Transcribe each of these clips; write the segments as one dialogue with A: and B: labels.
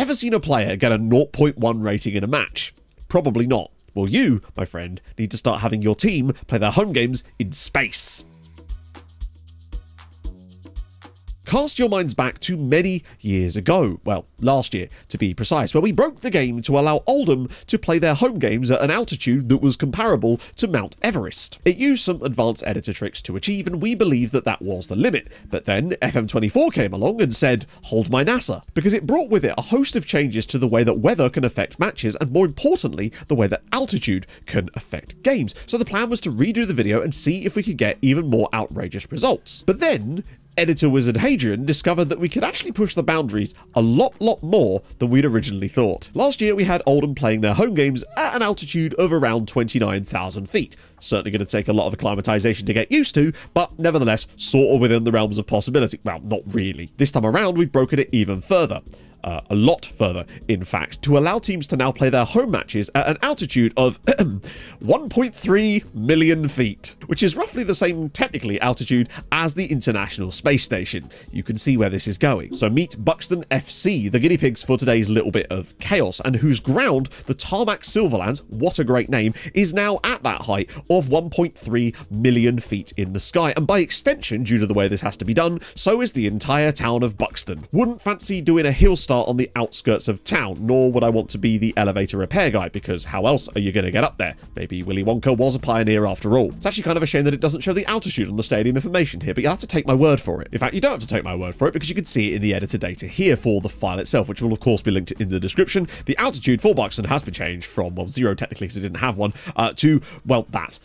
A: ever seen a player get a 0.1 rating in a match? Probably not. Well, you, my friend, need to start having your team play their home games in space. Cast your minds back to many years ago, well, last year to be precise, where we broke the game to allow Oldham to play their home games at an altitude that was comparable to Mount Everest. It used some advanced editor tricks to achieve, and we believed that that was the limit. But then FM24 came along and said, hold my NASA, because it brought with it a host of changes to the way that weather can affect matches, and more importantly, the way that altitude can affect games. So the plan was to redo the video and see if we could get even more outrageous results. But then editor wizard Hadrian discovered that we could actually push the boundaries a lot more than we'd originally thought. Last year we had Oldham playing their home games at an altitude of around 29,000 feet. Certainly going to take a lot of acclimatization to get used to, but nevertheless sort of within the realms of possibility. Well, not really. This time around we've broken it even further. A lot further, in fact, to allow teams to now play their home matches at an altitude of 1.3 million feet, which is roughly the same, technically, altitude as the International Space Station. You can see where this is going. So meet Buxton FC, the guinea pigs for today's little bit of chaos, and whose ground, the Tarmac Silverlands, what a great name, is now at that height of 1.3 million feet in the sky. And by extension, due to the way this has to be done, so is the entire town of Buxton. Wouldn't fancy doing a hill start on the outskirts of town, nor would I want to be the elevator repair guy, because how else are you going to get up there? Maybe Willy Wonka was a pioneer after all. It's actually kind of a shame that it doesn't show the altitude on the stadium information here, but you'll have to take my word for it. In fact, you don't have to take my word for it, because you can see it in the editor data here for the file itself, which will of course be linked in the description. The altitude for Buxton has been changed from, well, 0 technically because it didn't have one, to, well, that,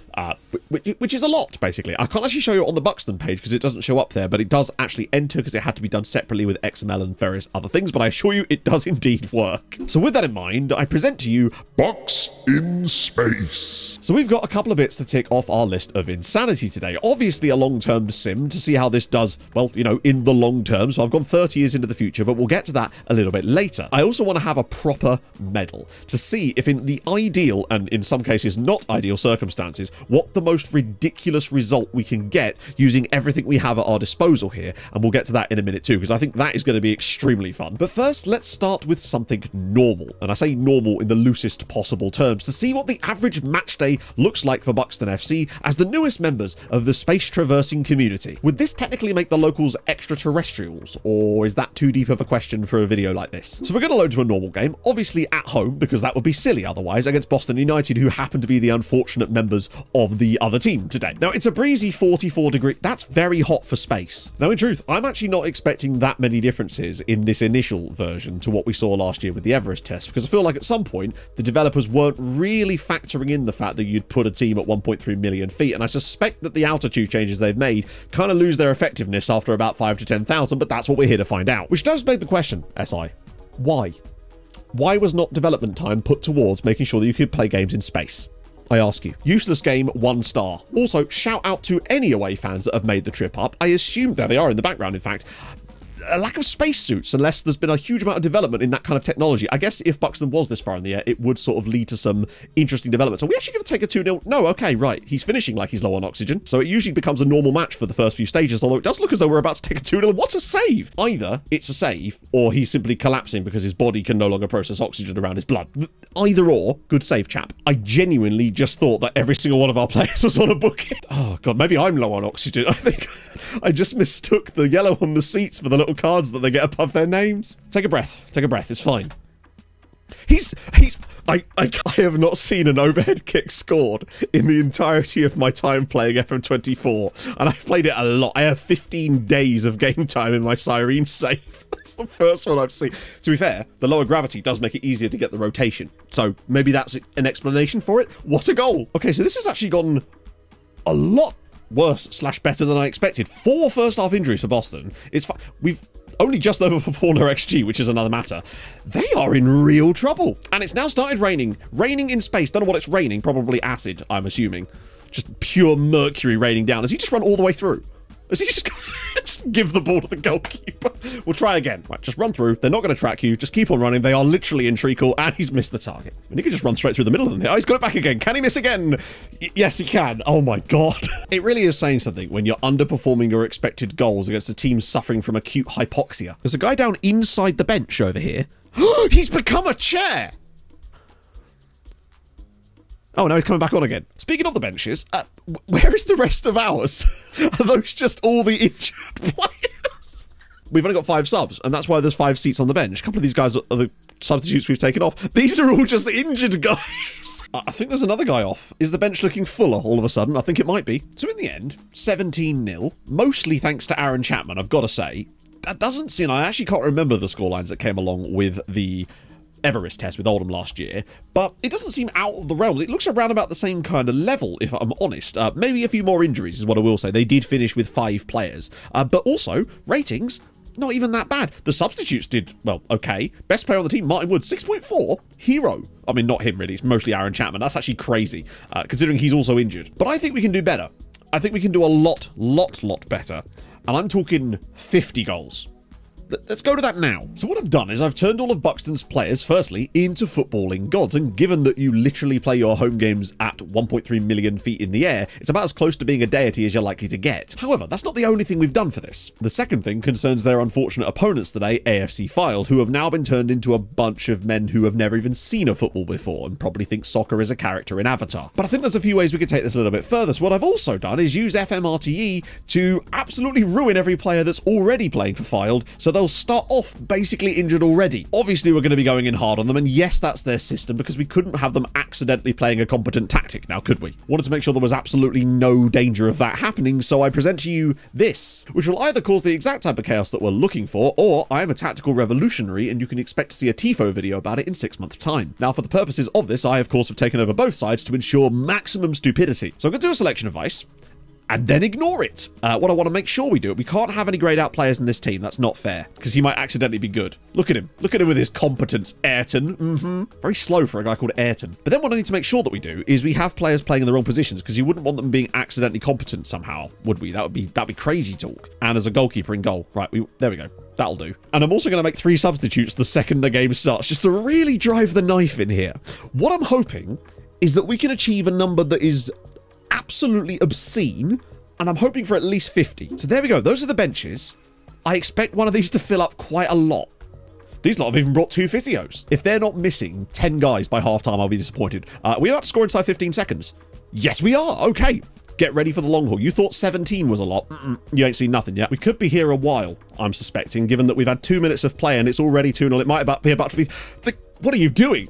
A: which is a lot, basically. I can't actually show you on the Buxton page because it doesn't show up there, but it does actually enter because it had to be done separately with XML and various other things, but I assure you it does indeed work. So with that in mind, I present to you Bucks in Space. So we've got a couple of bits to tick off our list of insanity today. Obviously a long-term sim to see how this does, well, you know, in the long term. So I've gone 30 years into the future, but we'll get to that a little bit later. I also want to have a proper medal to see if in the ideal, and in some cases not ideal circumstances, what the most ridiculous result we can get using everything we have at our disposal here. And we'll get to that in a minute too, because I think that is going to be extremely fun. But first, let's start with something normal. And I say normal in the loosest possible terms to see what the average match day looks like for Buxton FC as the newest members of the space traversing community. Would this technically make the locals extraterrestrials, or is that too deep of a question for a video like this? So we're going to load to a normal game, obviously at home, because that would be silly otherwise, against Boston United, who happen to be the unfortunate members of the other team today. Now, it's a breezy 44 degree. That's very hot for space. Now, in truth, I'm actually not expecting that many differences in this initial version to what we saw last year with the Everest test, because I feel like at some point the developers weren't really factoring in the fact that you'd put a team at 1.3 million feet, and I suspect that the altitude changes they've made kind of lose their effectiveness after about 5 to 10,000, but that's what we're here to find out. Which does beg the question, SI, why? Why was not development time put towards making sure that you could play games in space? I ask you. Useless game, 1 star. Also, shout out to any away fans that have made the trip up. I assume, there they are in the background, in fact, a lack of spacesuits, unless there's been a huge amount of development in that kind of technology. I guess if Buxton was this far in the air, it would sort of lead to some interesting developments. Are we actually going to take a 2-0? No, okay, right. He's finishing like he's low on oxygen, so it usually becomes a normal match for the first few stages, although it does look as though we're about to take a 2-0. What's a save? Either it's a save, or he's simply collapsing because his body can no longer process oxygen around his blood. Either or, good save, chap. I genuinely just thought that every single one of our players was on a bucket. Oh, God, maybe I'm low on oxygen. I think I just mistook the yellow on the seats for the little cards that they get above their names. Take a breath. Take a breath. It's fine. I have not seen an overhead kick scored in the entirety of my time playing FM24, and I've played it a lot. I have 15 days of game time in my Cyrene save. That's the first one I've seen. To be fair, the lower gravity does make it easier to get the rotation, so maybe that's an explanation for it. What a goal. Okay, so this has actually gone a lot worse / better than I expected. 4 first half injuries for Boston. It's fine. We've only just overperformed our XG, which is another matter. They are in real trouble. And it's now started raining. Raining in space. Don't know what it's raining. Probably acid, I'm assuming. Just pure mercury raining down. Has he just run all the way through? Has he just give the ball to the goalkeeper? We'll try again. Right, just run through. They're not going to track you. Just keep on running. They are literally in treacle, and he's missed the target. And he can just run straight through the middle of them. Oh, he's got it back again. Can he miss again? Yes, he can. Oh my God. It really is saying something when you're underperforming your expected goals against a team suffering from acute hypoxia. There's a guy down inside the bench over here He's become a chair! Oh, no, he's coming back on again. Speaking of the benches, where is the rest of ours? Are those just all the injured players? We've only got 5 subs, and that's why there's 5 seats on the bench. A couple of these guys are the substitutes we've taken off. These are all just the injured guys. I think there's another guy off. Is the bench looking fuller all of a sudden? I think it might be. So in the end, 17-0, mostly thanks to Aaron Chapman, I've got to say. That doesn't seem... I actually can't remember the scorelines that came along with the Everest test with Oldham last year, but it doesn't seem out of the realms. It looks around about the same kind of level, if I'm honest. Maybe a few more injuries is what I will say. They did finish with 5 players. But also, ratings, not even that bad. The substitutes did, well, okay. Best player on the team, Martin Wood, 6.4. Hero. I mean, not him, really. It's mostly Aaron Chapman. That's actually crazy, considering he's also injured. But I think we can do better. I think we can do a lot better. And I'm talking 50 goals. Let's go to that now. So what I've done is I've turned all of Buxton's players, firstly, into footballing gods. And given that you literally play your home games at 1.3 million feet in the air, it's about as close to being a deity as you're likely to get. However, that's not the only thing we've done for this. The second thing concerns their unfortunate opponents today, AFC Fylde, who have now been turned into a bunch of men who have never even seen a football before and probably think soccer is a character in Avatar. But I think there's a few ways we could take this a little bit further. So what I've also done is use FMRTE to absolutely ruin every player that's already playing for Fylde, so they'll start off basically injured already. Obviously, we're going to be going in hard on them, and yes, that's their system, because we couldn't have them accidentally playing a competent tactic now, could we? Wanted to make sure there was absolutely no danger of that happening, so I present to you this, which will either cause the exact type of chaos that we're looking for, or I am a tactical revolutionary, and you can expect to see a TIFO video about it in 6 months' time. Now, for the purposes of this, I, of course, have taken over both sides to ensure maximum stupidity. So I'm going to do a selection of vice, and then ignore it. What I want to make sure we do, we can't have any grayed out players in this team. That's not fair, because he might accidentally be good. Look at him. Look at him with his competence. Ayrton. Very slow for a guy called Ayrton. But then what I need to make sure that we do is we have players playing in the wrong positions, because you wouldn't want them being accidentally competent somehow, would we? That'd be crazy talk. And as a goalkeeper in goal. Right, there we go. That'll do. And I'm also going to make 3 substitutes the second the game starts, just to really drive the knife in here. What I'm hoping is that we can achieve a number that is absolutely obscene, and I'm hoping for at least 50. So there we go. Those are the benches. I expect one of these to fill up quite a lot. These lot have even brought 2 physios. If they're not missing 10 guys by half-time, I'll be disappointed. We're about to score inside 15 seconds. Yes, we are. Okay. Get ready for the long haul. You thought 17 was a lot. You ain't seen nothing yet. We could be here a while, I'm suspecting, given that we've had 2 minutes of play and it's already 2-0. It might be about to be... What are you doing?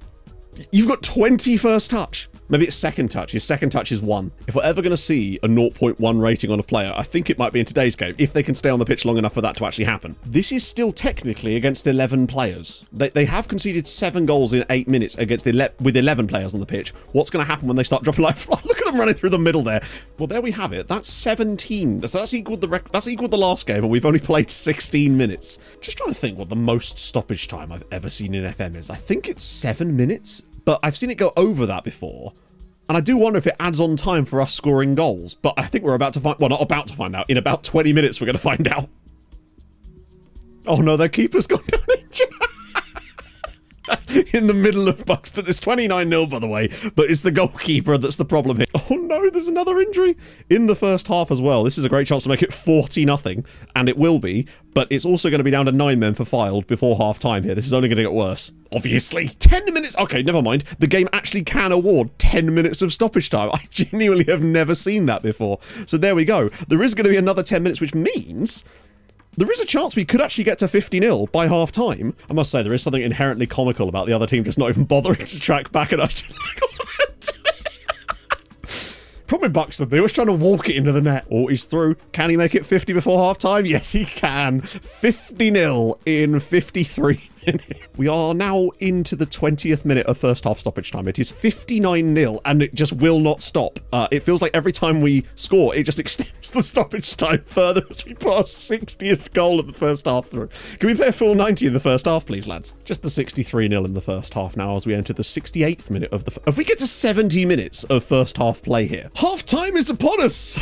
A: You've got 20 first touch. Maybe it's second touch. His second touch is 1. If we're ever going to see a 0.1 rating on a player, I think it might be in today's game, if they can stay on the pitch long enough for that to actually happen. This is still technically against 11 players. They have conceded 7 goals in 8 minutes against with 11 players on the pitch. What's going to happen when they start dropping like flies? Look at them running through the middle there. Well, there we have it. That's 17. So that's equal the last game, and we've only played 16 minutes. Just trying to think what the most stoppage time I've ever seen in FM is. I think it's 7 minutes. But I've seen it go over that before. And I do wonder if it adds on time for us scoring goals. But I think we're about to find... Well, not about to find out. In about 20 minutes, we're going to find out. Oh, no, their keeper's gone down injured. In the middle of Buxton. It's 29-0, by the way. But it's the goalkeeper that's the problem here. Oh, no, there's another injury in the first half as well. This is a great chance to make it 40-0. And it will be. But it's also going to be down to 9 men for Fylde before half-time here. This is only going to get worse. Obviously. 10 minutes. Okay, never mind. The game actually can award 10 minutes of stoppage time. I genuinely have never seen that before. So there we go. There is going to be another 10 minutes, which means... there is a chance we could actually get to 50-0 by half-time. I must say, there is something inherently comical about the other team just not even bothering to track back and actually... Problem with Buxton, they always trying to walk it into the net. Oh, he's through. Can he make it 50 before half-time? Yes, he can. 50-0 in 53 minutes. We are now into the 20th minute of first half stoppage time. It is 59-0, and it just will not stop. It feels like every time we score, it just extends the stoppage time further as we pass 60th goal of the first half through. Can we play a full 90 in the first half, please, lads? Just the 63-0 in the first half now as we enter the 68th minute of the... If we get to 70 minutes of first half play here, half time is upon us.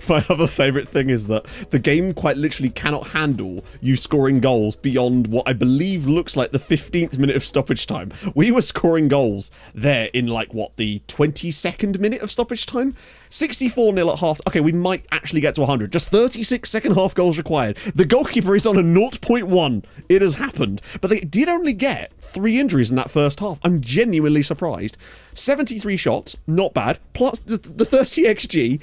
A: My other favourite thing is that the game quite literally cannot handle you scoring goals beyond what I believe looks like the 15th minute of stoppage time. We were scoring goals there in like, what, the 22nd minute of stoppage time? 64-0 at half. Okay, we might actually get to 100. Just 36 second half goals required. The goalkeeper is on a 0.1. It has happened. But they did only get 3 injuries in that first half. I'm genuinely surprised. 73 shots, not bad. Plus the 30 XG.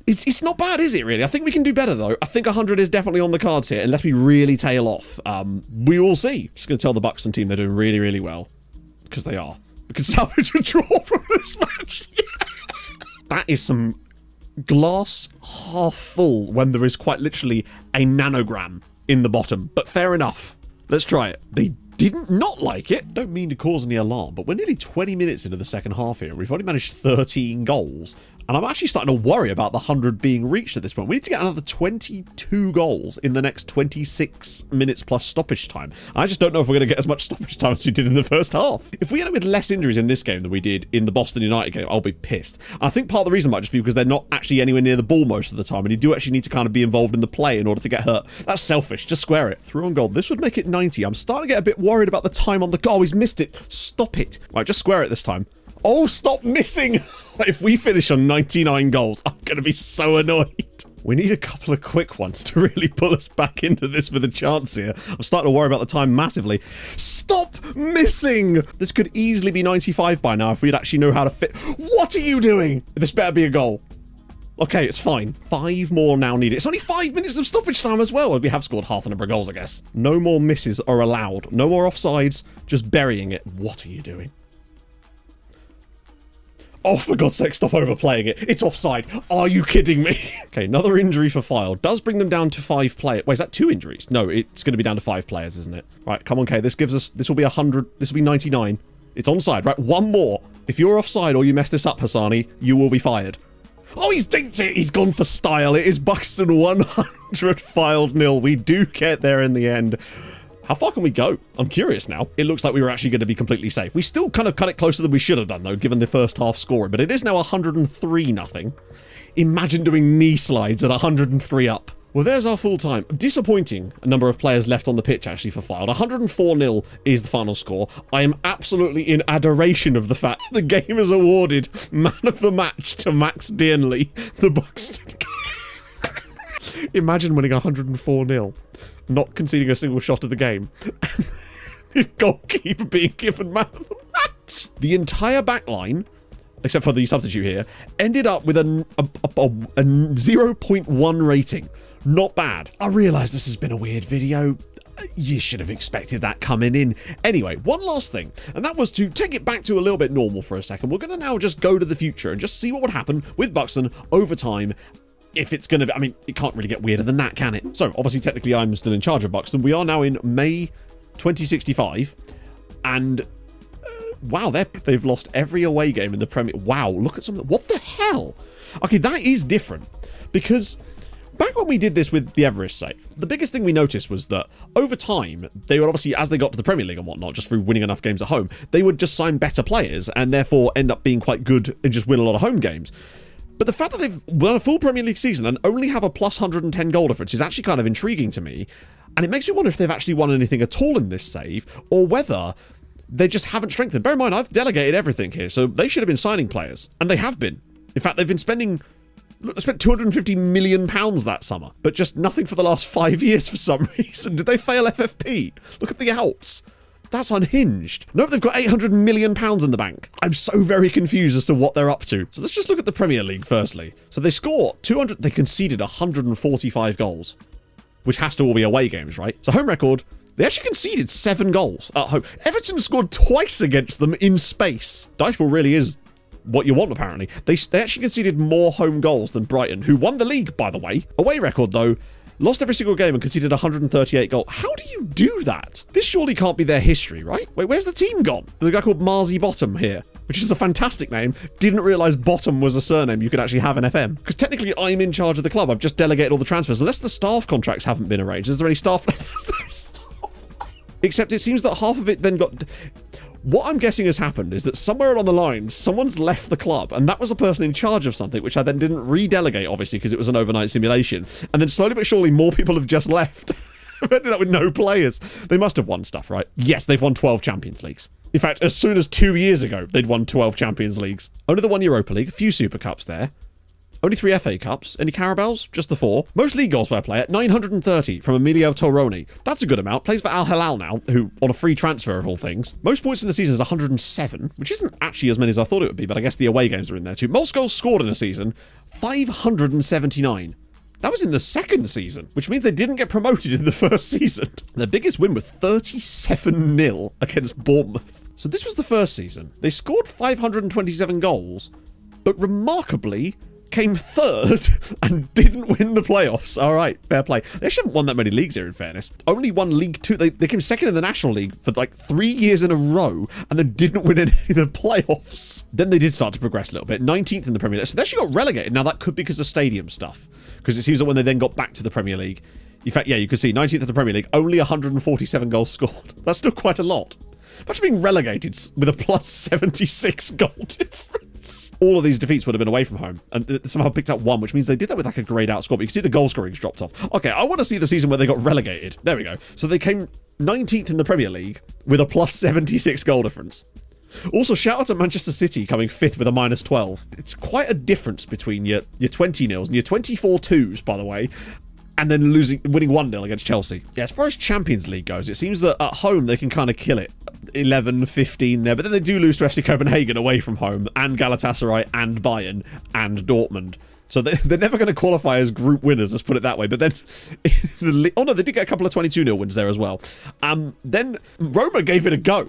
A: It's not bad, is it, really? I think we can do better, though. I think 100 is definitely on the cards here, unless we really tail off. We will see. Just going to tell the Buxton team they're doing really, really well. Because they are. We can salvage a draw from this match. Yeah. That is some glass half full when there is quite literally a nanogram in the bottom. But fair enough. Let's try it. They didn't not like it. Don't mean to cause any alarm, but we're nearly 20 minutes into the second half here. We've only managed 13 goals. And I'm actually starting to worry about the 100 being reached at this point. We need to get another 22 goals in the next 26 minutes plus stoppage time. I just don't know if we're going to get as much stoppage time as we did in the first half. If we end up with less injuries in this game than we did in the Boston United game, I'll be pissed. And I think part of the reason might just be because they're not actually anywhere near the ball most of the time, and you do actually need to kind of be involved in the play in order to get hurt. That's selfish. Just square it. Through on goal. This would make it 90. I'm starting to get a bit worried about the time on the goal. He's missed it. Stop it. Right, just square it this time. Oh, stop missing! If we finish on 99 goals, I'm going to be so annoyed. We need a couple of quick ones to really pull us back into this with a chance here. I'm starting to worry about the time massively. Stop missing! This could easily be 95 by now if we'd actually know how to fit. What are you doing? This better be a goal. Okay, it's fine. 5 more now needed. It's only 5 minutes of stoppage time as well. We have scored half the number of goals, I guess. No more misses are allowed. No more offsides. Just burying it. What are you doing? Oh, for God's sake, stop overplaying it. It's offside. Are you kidding me? Okay, another injury for File. Does bring them down to 5 players. Wait, is that 2 injuries? No, it's going to be down to 5 players, isn't it? Right, come on, Kay. This gives us... This will be 100. This will be 99. It's onside. Right, 1 more. If you're offside or you mess this up, Hassani, you will be fired. Oh, he's dinked it. He's gone for style. It is Buxton 100 Filed 0. We do get there in the end. How far can we go? I'm curious now. It looks like we were actually going to be completely safe. We still kind of cut it closer than we should have done, though, given the first half scoring. But it is now 103-0. Imagine doing knee slides at 103 up. Well, there's our full time. Disappointing number of players left on the pitch, actually, for Filed. 104-0 is the final score. I am absolutely in adoration of the fact the game has awarded Man of the Match to Max Dearnley, the Buxton. Imagine winning 104-0. Not conceding a single shot of the game. The goalkeeper being given Man of the Match. The entire back line, except for the substitute here, ended up with a 0.1 rating. Not bad. I realise this has been a weird video. You should have expected that coming in. Anyway, one last thing, and that was to take it back to a little bit normal for a second. We're going to now just go to the future and just see what would happen with Buxton over time. If it's going to be, I mean, it can't really get weirder than that, can it? So, obviously, technically, I'm still in charge of Buxton. We are now in May 2065, and wow, they've lost every away game in the Premier. Wow, look at some of the, what the hell? Okay, that is different, because back when we did this with the Everest save, the biggest thing we noticed was that over time, they would obviously, as they got to the Premier League and whatnot, just through winning enough games at home, they would just sign better players and therefore end up being quite good and just win a lot of home games. But the fact that they've won a full Premier League season and only have a plus 110 goal difference is actually kind of intriguing to me. And it makes me wonder if they've actually won anything at all in this save, or whether they just haven't strengthened. Bear in mind, I've delegated everything here, so they should have been signing players. And they have been. In fact, they've been spending... Look, they spent £250 million that summer, but just nothing for the last 5 years for some reason. Did they fail FFP? Look at the outs. That's unhinged. Nope, they've got £800 million in the bank. I'm so very confused as to what they're up to. So let's just look at the Premier League firstly. So they score 200, they conceded 145 goals, which has to all be away games, right? So home record, they actually conceded 7 goals at home. Everton scored twice against them in space. Diceball really is what you want, apparently. They actually conceded more home goals than Brighton, who won the league, by the way. Away record, though, lost every single game and conceded 138 goals. How do you do that? This surely can't be their history, right? Wait, where's the team gone? There's a guy called Marzi Bottom here, which is a fantastic name. Didn't realise Bottom was a surname you could actually have in FM. Because technically I'm in charge of the club. I've just delegated all the transfers. Unless the staff contracts haven't been arranged. Is there any staff? There's no staff. Except it seems that half of it then got... What I'm guessing has happened is that somewhere along the line, someone's left the club, and that was a person in charge of something, which I then didn't re-delegate, obviously, because it was an overnight simulation. And then slowly but surely, more people have just left. I've ended up with no players. They must have won stuff, right? Yes, they've won 12 Champions Leagues. In fact, as soon as 2 years ago, they'd won 12 Champions Leagues. Only the 1 Europa League, a few Super Cups there. Only 3 FA Cups. Any Carabaos? Just the 4. Most league goals per player, 930 from Emilio Torroni. That's a good amount. Plays for Al Hilal now, who, on a free transfer of all things. Most points in the season is 107, which isn't actually as many as I thought it would be, but I guess the away games are in there too. Most goals scored in a season, 579. That was in the second season, which means they didn't get promoted in the first season. Their biggest win was 37-0 against Bournemouth. So this was the first season. They scored 527 goals, but remarkably came third and didn't win the playoffs. All right, fair play. They actually haven't won that many leagues here, in fairness. Only won League Two. They came second in the National League for like 3 years in a row and then didn't win any of the playoffs. Then they did start to progress a little bit. 19th in the Premier League. So they actually got relegated. Now, that could be because of stadium stuff, because it seems that when they then got back to the Premier League, in fact, yeah, you could see 19th in the Premier League, only 147 goals scored. That's still quite a lot. Imagine being relegated with a plus 76 goal difference. All of these defeats would have been away from home, and somehow picked up one, which means they did that with like a grayed out score. But you can see the goal scoring's dropped off. Okay, I want to see the season where they got relegated. There we go. So they came 19th in the Premier League with a plus 76 goal difference. Also, shout out to Manchester City coming 5th with a minus 12. It's quite a difference between your 20-0s and your 24-2s, by the way, and then winning 1-0 against Chelsea. Yeah, as far as Champions League goes, it seems that at home they can kind of kill it. 11, 15 there, but then they do lose to FC Copenhagen away from home, and Galatasaray, and Bayern, and Dortmund. So they're never going to qualify as group winners, let's put it that way. But then, oh no, they did get a couple of 22-0 wins there as well. Then Roma gave it a go.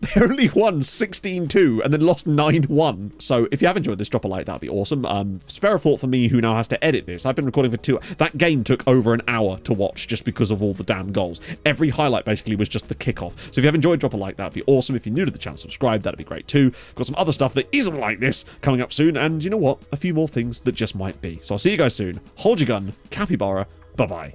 A: They only won 16-2 and then lost 9-1. So if you have enjoyed this, drop a like, that'd be awesome. Spare a thought for me who now has to edit this. I've been recording for 2 hours. That game took over an hour to watch just because of all the damn goals. Every highlight basically was just the kickoff. So if you have enjoyed, drop a like, that'd be awesome. If you're new to the channel, subscribe, that'd be great too. Got some other stuff that isn't like this coming up soon. And you know what? A few more things that just might be. So I'll see you guys soon. Hold your gun. Capybara. Bye-bye.